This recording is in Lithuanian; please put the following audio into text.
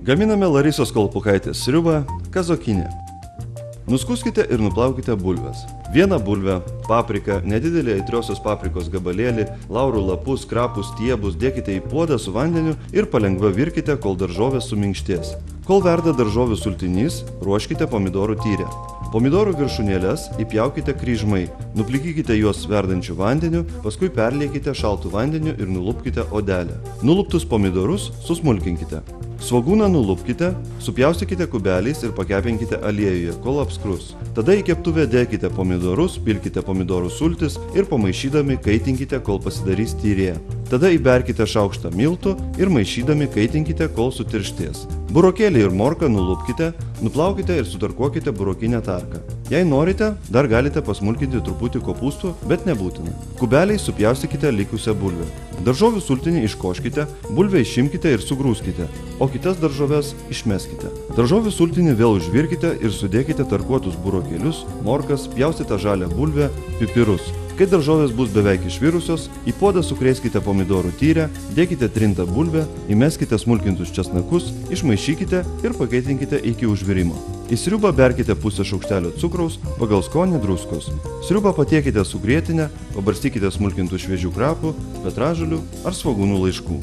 Gaminame Larisos Kalpokaitės sriubą kazokinė. Nuskuskite ir nuplaukite bulves. Vieną bulvę, papriką, nedidelį aitriosios paprikos gabalėlį, laurų lapus, krapus, stiebus dėkite į puodą su vandeniu ir palengva virkite, kol daržovės suminkštės. Kol verda daržovių sultinys, ruoškite pomidorų tyrę. Pomidorų viršūnėles įpjaukite kryžmai, nuplikykite juos verdančiu vandeniu, paskui perliekite šaltu vandeniu ir nulupkite odelę. Nuluptus pomidorus susmulkinkite. Svogūną nulupkite, supjaustykite kubeliais ir pakepinkite aliejuje, kol apskrus. Tada į keptuvę dėkite pomidorus, pilkite pomidorų sultis ir pamaišydami kaitinkite, kol pasidarys tyrė. Tada įberkite šaukštą miltų ir maišydami kaitinkite, kol sutirštės. Burokėlį ir morką nulupkite, nuplaukite ir sutarkuokite burokinę tarką. Jei norite, dar galite pasmulkinti truputį kopūstų, bet nebūtina. Kubeliais supjaustykite likusią bulvę. Daržovių sultinį iškoškite, bulvę išimkite ir sugrūskite, o kitas daržoves išmeskite. Daržovių sultinį vėl užvirkite ir sudėkite tarkuotus burokėlius, morkas, pjaustytą žalią bulvę, pipirus. Kai daržovės bus beveik išvirusios, į puodą sukrėskite pomidorų tyrę, dėkite trintą bulvę, įmeskite smulkintus česnakus, išmaišykite ir pakaitinkite iki užvirimo. Į sriubą berkite pusę šaukštelio cukraus, pagal skonį druskos. Sriubą patiekite su grietinė, pabarstykite smulkintų šviežių krapų, petražolių ar svogūnų laiškų.